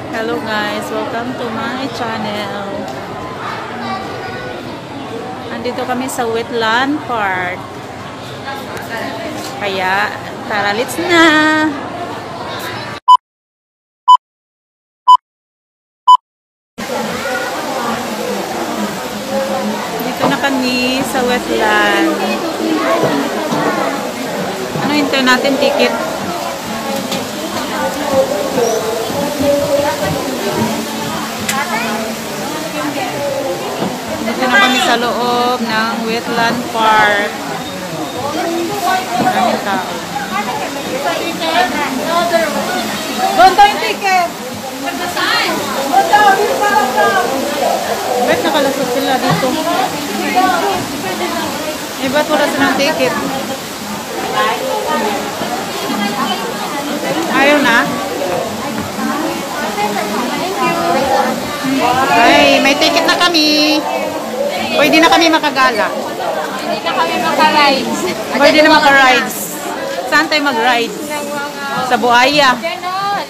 Hello guys, welcome to my channel. Andito kami sa Wetland Park. Kaya, tara, let's na! Dito na kami sa Wetland. Ano hintay natin? Ticket? Dito na kami sa loob ng Wetland Park. Maraming tao. Doon tayo yung ticket. Ba't nakalasot sila dito? Eh, ba't wala silang ticket? Ayaw na? Ay, may ticket na kami. Pwede na kami makagala. Hindi na kami maka-rides. Pwede na maka-rides. Saan tayo mag-rides? Sa Buhaya. Gano'n,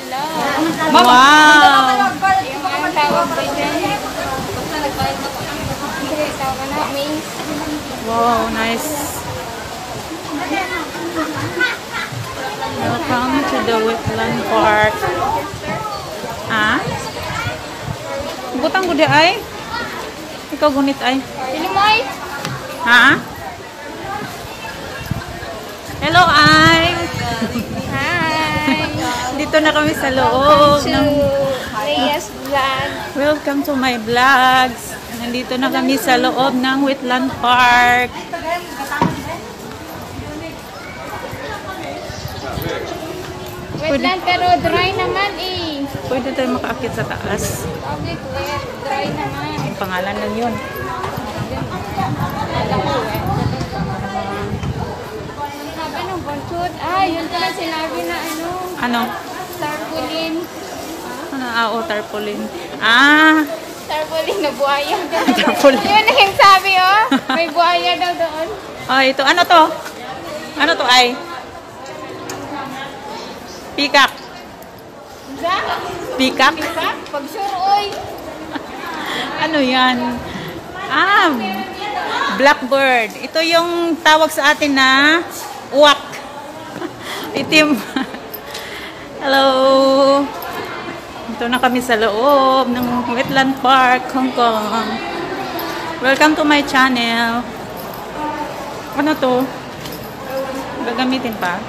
Wow! Yung ang tawag ba dyan? Tawag na, maze. Wow, nice. Welcome to the Wetland Park. Ah? Butang ko di ay? Ikaw gunit ay? Sino mo ay? Ha? Hello ay! Hi! Dito na kami sa loob Welcome ng... to Leah's vlog. Welcome to my vlogs. Nandito na kami sa loob ng Wetland Park. Wetland pero dry naman eh. Pwede tayo makaakit sa taas. Public wet, dry naman. Ang pangalan lang yun. Alam ko eh. Sabi ng buntot. Ah, yun pala sinabi na ano. Ano? Tarpaulin. Ano? Ah, oh, tarpaulin. Ah! Tarpaulin na buhaya. Tarpaulin. Yun na yung sabi oh. May buhaya daw doon. Oh, ito. Ano to? Ano to ay? Peacock. Za? Peacock? Pag sure oy. Ano yan? Ah! Blackbird. Ito yung tawag sa atin na uwak. Itim. Hello! Ito na kami sa loob ng Wetland Park, Hong Kong. Welcome to my channel. Ano to? Gagamitin pa?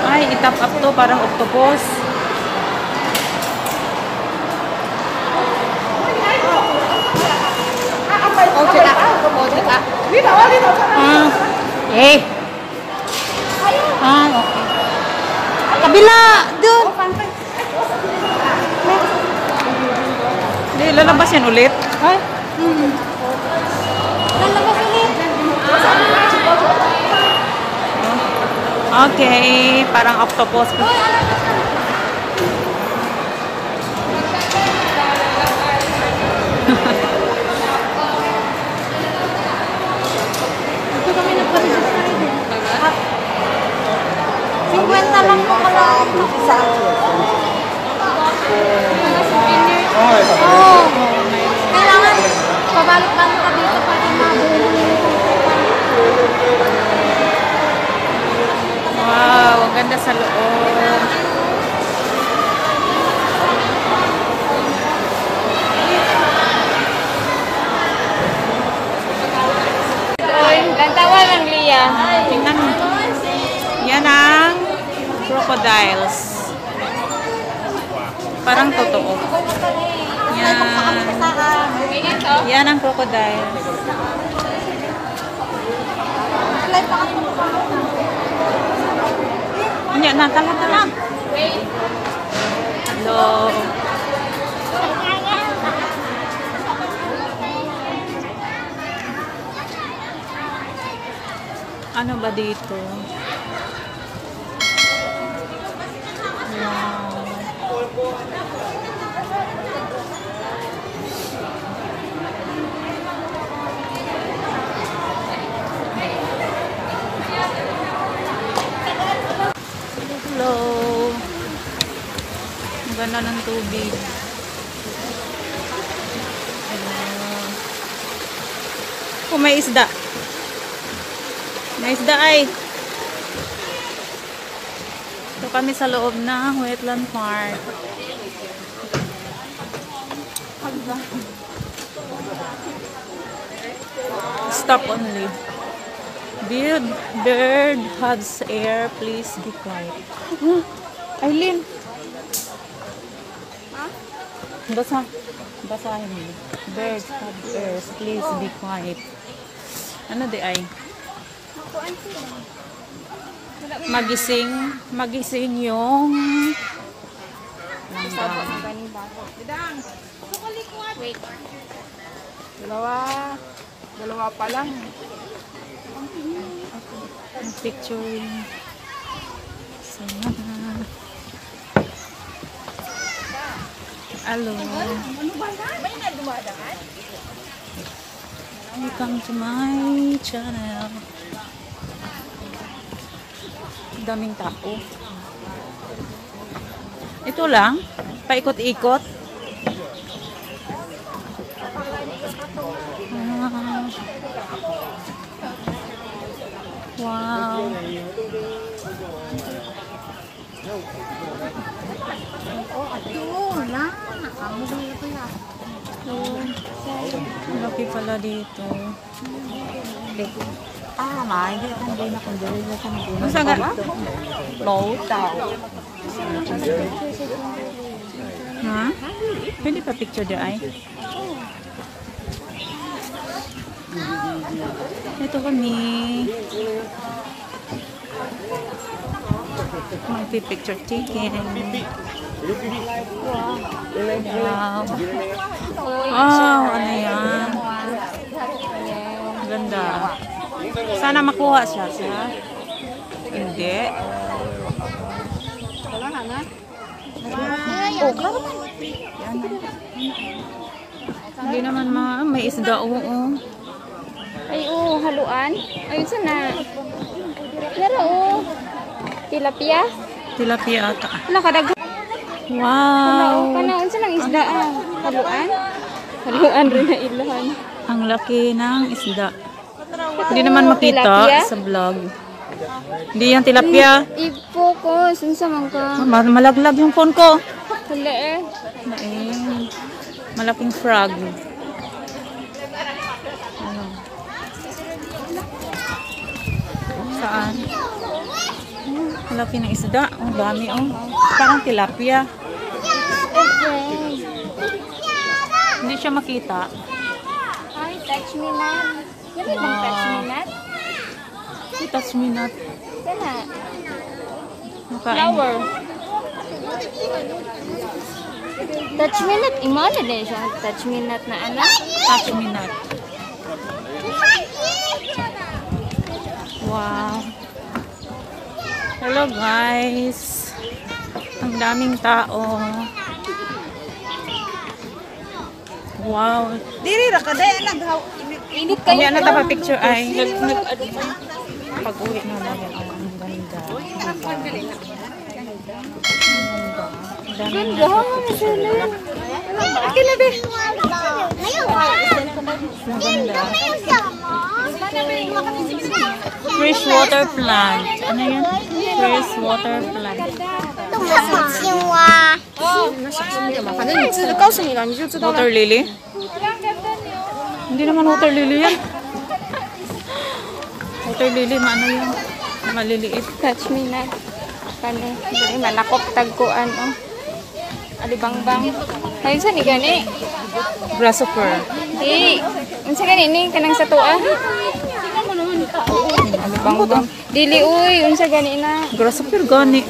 Ay, itap up to. Parang octopus. Ah. Eh. Ah, okay. Kabila! Doon! Hindi, lalabas yan ulit. Ay. Lalabas ulit. Okay, parang octopus. Ito kami nagpa-register din. 50 lang po pala. Oo. Kailangan pabalik lang ka dito para mabuhay. Wow, ang ganda sa loob. Lantawa lang, Lia. Tingnan mo. Yan ang crocodiles. Parang totoo. Yan. Yan ang crocodiles. Yan na, tala. Hello. Ano ba dito? Wow. pala ng tubig. Oh, may isda. May isda ay. Ito kami sa loob ng Wetland Park. Stop only. Bird has air. Please be quiet. Aileen. Basahin mo. Birds have air. Please be quiet. Ano di ay? Magising yung Wait. Dalawa pa lang. picturing. Sana. Hello. Welcome to my channel. Daming tao. Ito lang. Paikot-ikot. Wow. Laki pala dito. Masa nga? Ha? Pwede pa picture di ay? Ito kami. Magpipicture taking. Wow. Oh, ano yan? Ganda. Sana makuha siya. Hindi. Oh, klaro man. Hindi naman may isda. Oo. Ay, haluan. Ayun sana. Pero, tilapia. Tilapia ata. Wala ka dagang. Wow. Kanaon sa lang isda. Haluan. Haluan rin na ilahan. Ang laki ng isda. Hindi naman makita Tilapia? sa vlog. Hindi yan tilapia. I-focus. Ano sa mga Malaglag yung phone ko. Wala eh. Malaking frog. Ano? Saan? Malaki ng isda. Ang dami Parang tilapia. Hindi siya makita. Ay, touch me not. Yan bang touch me not? Touch me not. Sana. Makain. Flower. Touch me not. Imala din siya. Touch me not na anak. Touch me not. Wow. Hello guys. Ang daming tao. Wow. Diri ra ka day naghaw. Init Kami kayo. ano ta pa picture ay pag-uwi na lang yan. Ang ganda. Ganda. Masala. Akin na be. Fresh water plant. Ano yun? Fresh water plant. Water lily? Hindi naman water lily yan. Water lily, ano yun? Maliliit. Touch me not. Kani. Manakop tagkuan. Alibangbang. Ayun sa ni gani. Grasshopper. Unsa gani ni kanang sa tuwa? Alibangbang. Dili uy, unsa gani na? Grasshopper gani.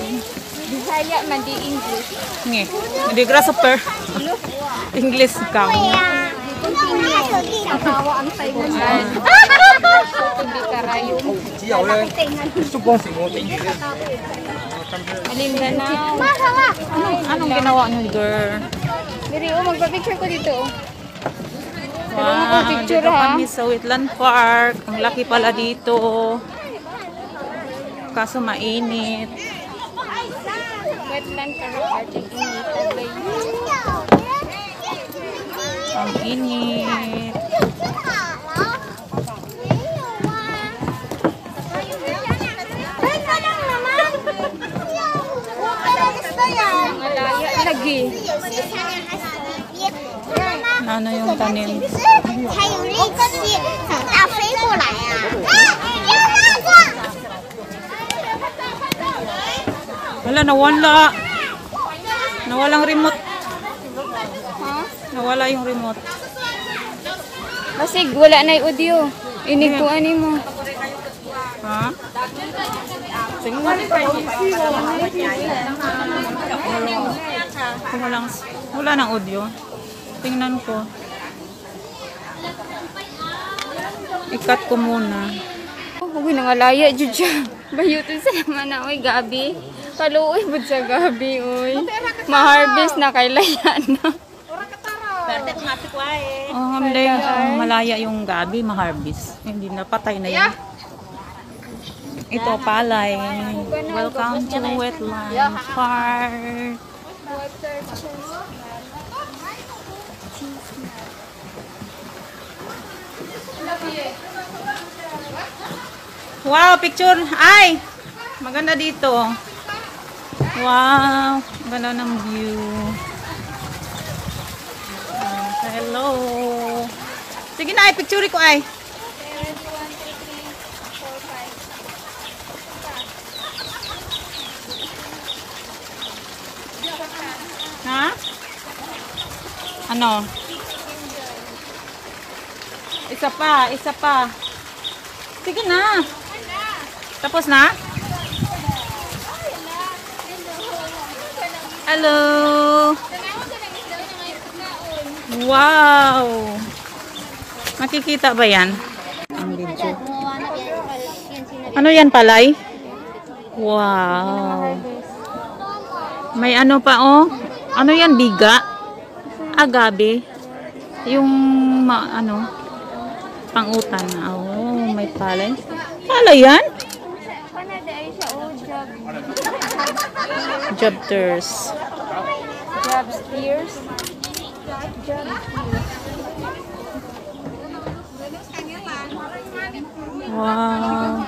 Bisaya man di English. Nge. Hindi grasshopper. English ka. Kawa ang Taiwan. Hindi karayo. Alindanao. Anong ginawa niyo, girl? Diri magpa-picture ko dito. Wow, picture, dito ha? kami sa Wetland Park. Ang laki pala dito. Kaso mainit. wetland pero arting initan ba yun? Ang init. Malaya lagi. Ano yung tanim? 才有力气，长大飞过来啊！要那个。 Wala, nawala. Nawalang remote. Ha? Nawala yung remote. Kasi wala na yung audio. Iniguan mo. Ha? Wala nang audio. Tingnan ko. Ikat ko muna. Huwag nangalaya, Juja. Bayutin sa naman na, oy, gabi. Kaluoy, bud sa gabi, oy. Ma-harvest na, kailaya na. Oh, hamday, malaya yung gabi, ma-harvest. Hindi na, patay na yan. Ito, palay. Welcome to Wetland Park. Wow, picture. Ay! Maganda dito. Wow, maganda ng view. Hello. Sige na, picture ko ay. Ha? Ano? Isa pa, isa pa. Sige na. Tapos na? Hello. Wow. Makikita ba yan? Ang video. Ano yan, palay? Wow. May ano pa, oh. Ano yan, biga? Agabe. Yung, ano, pangutan. Oh, may palay. Palay yan? Jobters. Job steers. Wow.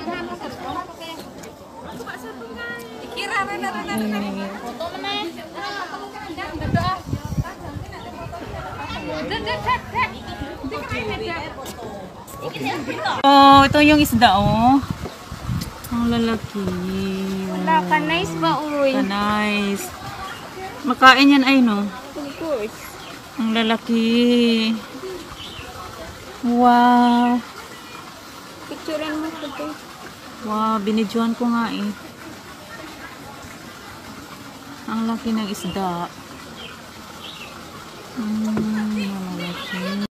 Oh, ito yung isda, oh. Ang lalaki. Wala ka, nice ba, uy? Nice. Makain yan ay, no? Of course. Ang lalaki. Wow. Picturean mo ko. Wow, binidyoan ko nga eh. Ang laki ng isda.